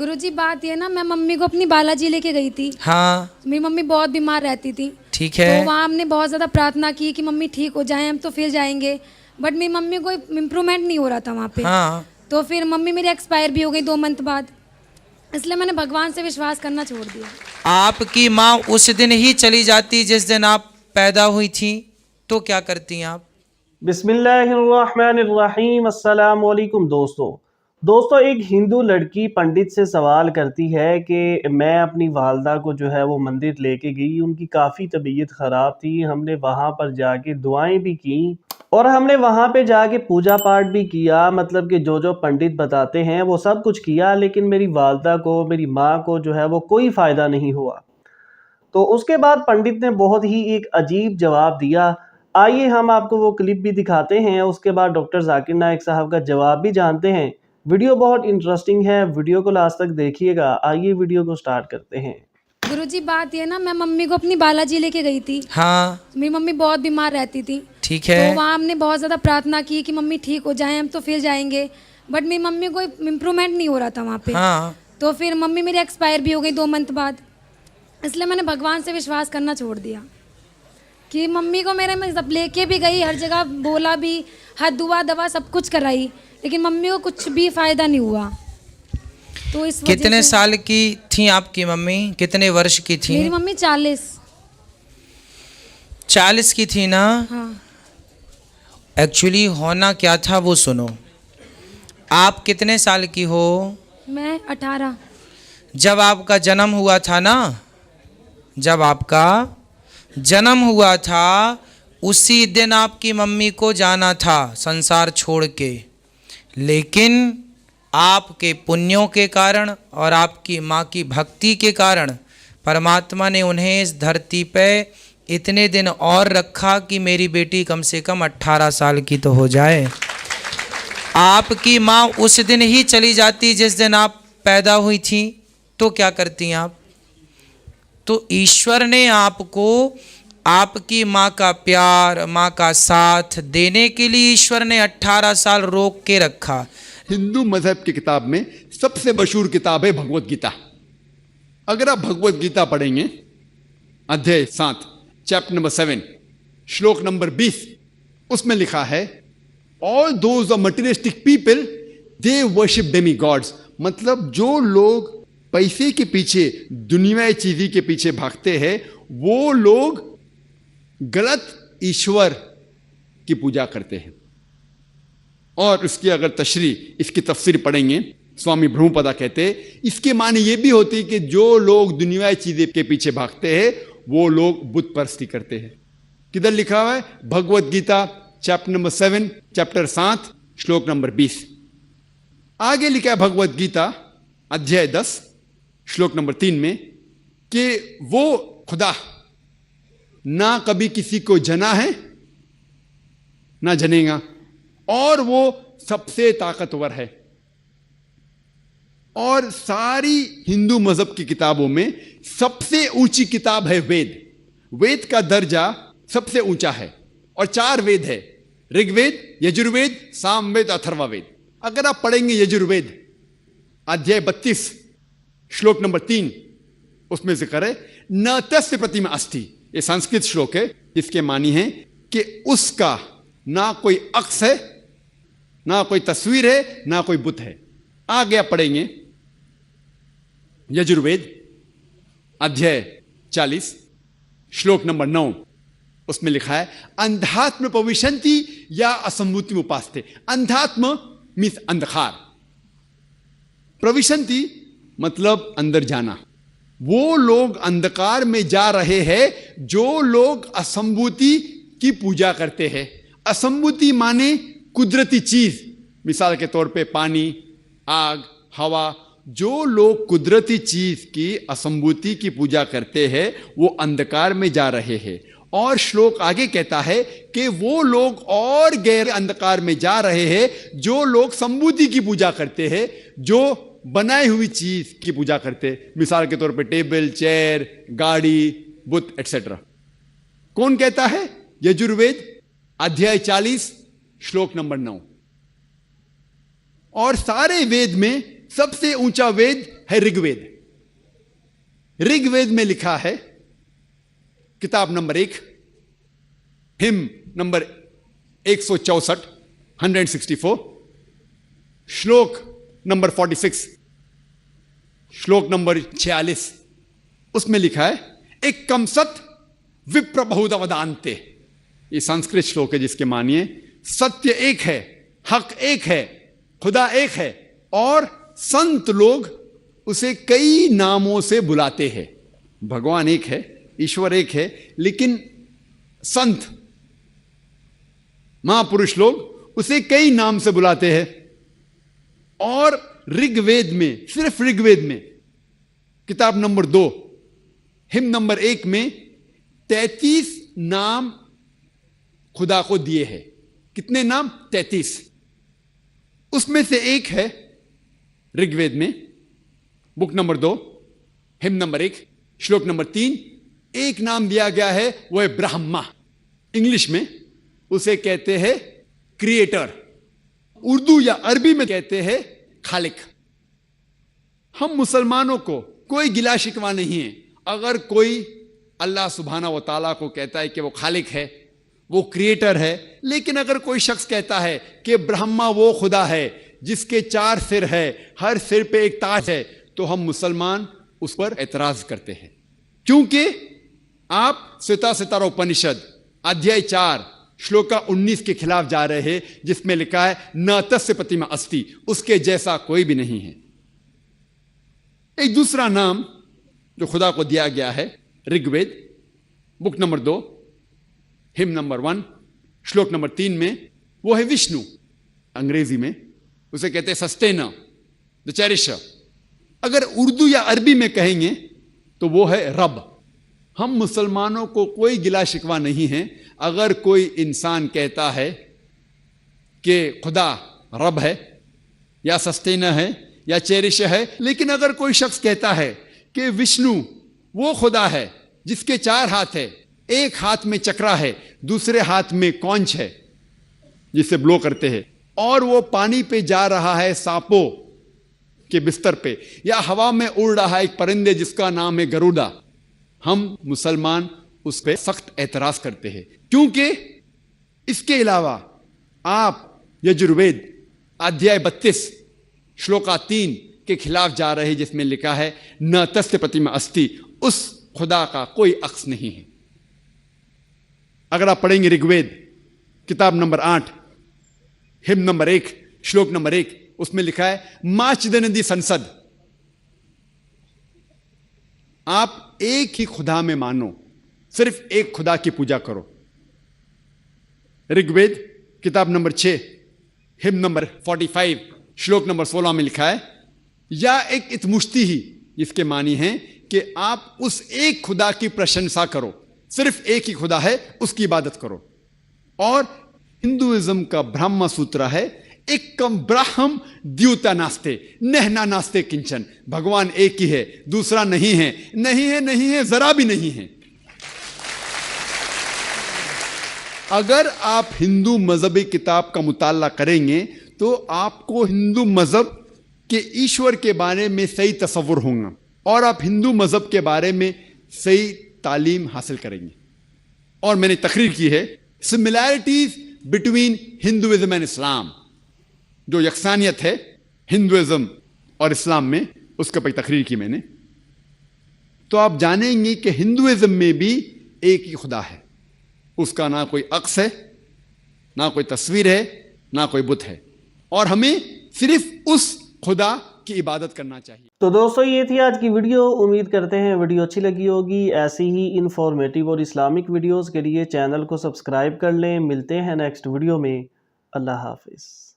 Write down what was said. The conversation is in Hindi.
गुरुजी बात ये ना, मैं मम्मी को अपनी बालाजी लेके गई थी। हाँ मेरी मम्मी बहुत बीमार रहती थी। ठीक है। तो वहाँ हमने बहुत ज़्यादा प्रार्थना की कि मम्मी ठीक हो जाए, हम तो फिर जाएंगे। बट मेरी मम्मी को इम्प्रूवमेंट नहीं हो रहा था वहाँ पे। हाँ तो फिर मम्मी मेरी एक्सपायर भी हो गई 2 मंथ बाद, इसलिए मैंने भगवान से विश्वास करना छोड़ दिया। आपकी माँ उस दिन ही चली जाती जिस दिन आप पैदा हुई थी, तो क्या करती आप? बिस्मिल्लाहिर्रहमानिर्रहीम। अस्सलाम वालेकुम दोस्तों, एक हिंदू लड़की पंडित से सवाल करती है कि मैं अपनी वालदा को जो है वो मंदिर लेके गई, उनकी काफ़ी तबीयत ख़राब थी, हमने वहाँ पर जाके दुआएं भी की और हमने वहाँ पे जाके पूजा पाठ भी किया, मतलब कि जो जो पंडित बताते हैं वो सब कुछ किया, लेकिन मेरी वालदा को, मेरी माँ को जो है वो कोई फ़ायदा नहीं हुआ। तो उसके बाद पंडित ने बहुत ही एक अजीब जवाब दिया। आइए हम आपको वो क्लिप भी दिखाते हैं, उसके बाद डॉक्टर जाकिर नाइक साहब का जवाब भी जानते हैं। वीडियो बहुत इंटरेस्टिंग है, वीडियो को लास्ट तक देखिएगा। आइए वीडियो को स्टार्ट करते हैं। गुरुजी बात ये ना, मैं मम्मी को अपनी बालाजी लेके गई थी। हाँ मेरी मम्मी बहुत बीमार रहती थी। ठीक है। तो वहाँ हमने बहुत ज़्यादा प्रार्थना की कि मम्मी ठीक हो जाए, हम तो फिर जाएंगे। बट मेरी मम्मी को इम्प्रूवमेंट नहीं हो रहा था वहाँ पे। हाँ तो फिर मम्मी मेरी एक्सपायर भी हो गई 2 मंथ बाद, इसलिए मैंने भगवान से विश्वास करना छोड़ दिया कि मम्मी को मेरे में जब लेके भी गई, हर जगह बोला भी, हर दुआ दवा सब कुछ कराई, लेकिन मम्मी को कुछ भी फ़ायदा नहीं हुआ। तो इस वजह कितने से साल की थी आपकी मम्मी? कितने वर्ष की थी? मेरी मम्मी 40 की थी ना? हाँ। एक्चुअली होना क्या था वो सुनो। आप कितने साल की हो? मैं 18। जब आपका जन्म हुआ था ना, जब आपका जन्म हुआ था उसी दिन आपकी मम्मी को जाना था संसार छोड़ के, लेकिन आपके पुण्यों के कारण और आपकी माँ की भक्ति के कारण परमात्मा ने उन्हें इस धरती पे इतने दिन और रखा कि मेरी बेटी कम से कम 18 साल की तो हो जाए। आपकी माँ उस दिन ही चली जाती जिस दिन आप पैदा हुई थी, तो क्या करती आप? तो ईश्वर ने आपको आपकी माँ का प्यार, माँ का साथ देने के लिए ईश्वर ने 18 साल रोक के रखा। हिंदू मजहब की किताब में सबसे मशहूर किताब है भगवत गीता। अगर आप भगवत गीता पढ़ेंगे, अध्याय 7 चैप्टर नंबर 7 श्लोक नंबर 20, उसमें लिखा है all those are materialistic people they worship demi gods. मतलब जो लोग पैसे के पीछे, दुनियाई चीज़ी के पीछे भागते हैं, वो लोग गलत ईश्वर की पूजा करते हैं। और उसकी अगर इसकी तफसीर पढ़ेंगे, स्वामी ब्रह्मपदा कहते हैं इसके माने ये भी होती है कि जो लोग दुनियाई चीज़ें के पीछे भागते हैं वो लोग बुत परस्ती करते हैं। किधर लिखा हुआ है? Bhagavad Gita chapter number 7 chapter 7 श्लोक नंबर 20। आगे लिखा है भगवत गीता अध्याय 10 श्लोक नंबर 3 में कि वो खुदा ना कभी किसी को जना है ना जनेगा, और वो सबसे ताकतवर है। और सारी हिंदू मजहब की किताबों में सबसे ऊंची किताब है वेद। वेद का दर्जा सबसे ऊंचा है और 4 वेद है, ऋग्वेद, यजुर्वेद, सामवेद, अथर्ववेद। अगर आप पढ़ेंगे यजुर्वेद अध्याय 32 श्लोक नंबर 3, उसमें जिक्र है न तस्य प्रतिमा अस्ति। ये संस्कृत श्लोक है जिसके मानी है कि उसका ना कोई अक्स है, ना कोई तस्वीर है, ना कोई बुत है। आगे आप पढ़ेंगे यजुर्वेद अध्याय 40 श्लोक नंबर 9, उसमें लिखा है अंधात्म पविशंति या असंभूति उपास्ते। अंधात्म मीन्स अंधकार, प्रविशंति मतलब अंदर जाना। वो लोग अंधकार में जा रहे हैं जो लोग असंभूति की पूजा करते हैं। असंभूति माने कुदरती चीज, मिसाल के तौर पे पानी, आग, हवा। जो लोग कुदरती चीज की असंभूति की पूजा करते हैं वो अंधकार में जा रहे हैं। और श्लोक आगे कहता है कि वो लोग और गहरे अंधकार में जा रहे हैं जो लोग संभूति की पूजा करते हैं, जो बनाई हुई चीज की पूजा करते हैं, मिसाल के तौर पे टेबल, चेयर, गाड़ी, बुत एक्सेट्रा। कौन कहता है? यजुर्वेद अध्याय 40 श्लोक नंबर 9। और सारे वेद में सबसे ऊंचा वेद है ऋग्वेद। ऋग्वेद में लिखा है, किताब नंबर 1, हिम नंबर 164, 164, श्लोक नंबर 46, श्लोक नंबर 46, उसमें लिखा है, एक कम सत विप्र बहुधवदान्ते। ये संस्कृत श्लोक है जिसके मानिए सत्य एक है, हक एक है, खुदा एक है, और संत लोग उसे कई नामों से बुलाते हैं। भगवान एक है, ईश्वर एक है, लेकिन संत महापुरुष लोग उसे कई नाम से बुलाते हैं। और ऋग्वेद में, सिर्फ ऋग्वेद में, किताब नंबर 2, हिम नंबर 1 में 33 नाम खुदा को दिए हैं। कितने नाम? 33। उसमें से एक है ऋग्वेद में, बुक नंबर 2, हिम नंबर 1, श्लोक नंबर 3, एक नाम दिया गया है, वो है ब्रह्मा। इंग्लिश में उसे कहते हैं क्रिएटर, उर्दू या अरबी में कहते हैं खालिक। हम मुसलमानों को कोई गिला शिकवा नहीं है अगर कोई अल्लाह सुब्हाना व तआला को कहता है कि वो खालिक है, वो क्रिएटर है। लेकिन अगर कोई शख्स कहता है कि ब्रह्मा वो खुदा है जिसके 4 सिर है, हर सिर पे एक ताज है, तो हम मुसलमान उस पर एतराज करते हैं। क्योंकि आप सिता सितारा उपनिषद अध्याय 4 श्लोका 19 के खिलाफ जा रहे हैं, जिसमें लिखा है न तस्य प्रतिमा अस्ति, उसके जैसा कोई भी नहीं है। एक दूसरा नाम जो खुदा को दिया गया है Rigveda, book number 2, hymn number 1, श्लोक नंबर 3 में, वो है विष्णु। अंग्रेजी में उसे कहते हैं सस्टेनर, द चेरिशर। अगर उर्दू या अरबी में कहेंगे तो वो है रब। हम मुसलमानों को कोई गिला शिकवा नहीं है अगर कोई इंसान कहता है कि खुदा रब है या सस्टेनर है या चेरिशर है। लेकिन अगर कोई शख्स कहता है कि विष्णु वो खुदा है जिसके 4 हाथ है, एक हाथ में चक्रा है, दूसरे हाथ में कौंच है जिसे ब्लो करते हैं, और वो पानी पे जा रहा है सांपों के बिस्तर पे, या हवा में उड़ रहा है एक परिंदे जिसका नाम है गरुड़ा, हम मुसलमान उस पर सख्त एतराज करते हैं। क्योंकि इसके अलावा आप यजुर्वेद अध्याय 32 श्लोका 3 के खिलाफ जा रहे हैं, जिसमें लिखा है न तस्य प्रतिमा अस्ति, उस खुदा का कोई अक्स नहीं है। अगर आप पढ़ेंगे ऋग्वेद किताब नंबर 8 हिम नंबर 1 श्लोक नंबर 1, उसमें लिखा है माचिदनदी संसद, आप एक ही खुदा में मानो, सिर्फ एक खुदा की पूजा करो। ऋग्वेद किताब नंबर 6 हिम नंबर 45 श्लोक नंबर 16 में लिखा है या एक इतमुश्ती ही, जिसके मानी है कि आप उस एक खुदा की प्रशंसा करो, सिर्फ एक ही खुदा है, उसकी इबादत करो। और हिंदुइज्म का ब्रह्म सूत्र है एकम ब्राह्म द्यूता नास्ते नहना नास्ते किंचन, भगवान एक ही है, दूसरा नहीं है, नहीं है, नहीं है, जरा भी नहीं है। अगर आप हिंदू मजहबी किताब का मुताला करेंगे तो आपको हिंदू मजहब के ईश्वर के बारे में सही तसव्वुर होगा और आप हिंदू मजहब के बारे में सही तालीम हासिल करेंगे। और मैंने तकरीर की है similarities between Hinduism and Islam, जो यकसानियत है हिंदुइज्म और इस्लाम में, उसके पर तकरीर की मैंने। तो आप जानेंगे कि हिंदुइज्म में भी एक ही खुदा है, उसका ना कोई अक्स है, ना कोई तस्वीर है, ना कोई बुत है, और हमें सिर्फ उस खुदा की इबादत करना चाहिए। तो दोस्तों ये थी आज की वीडियो। उम्मीद करते हैं वीडियो अच्छी लगी होगी। ऐसी ही इंफॉर्मेटिव और इस्लामिक वीडियोस के लिए चैनल को सब्सक्राइब कर लें। मिलते हैं नेक्स्ट वीडियो में। अल्लाह हाफिज़।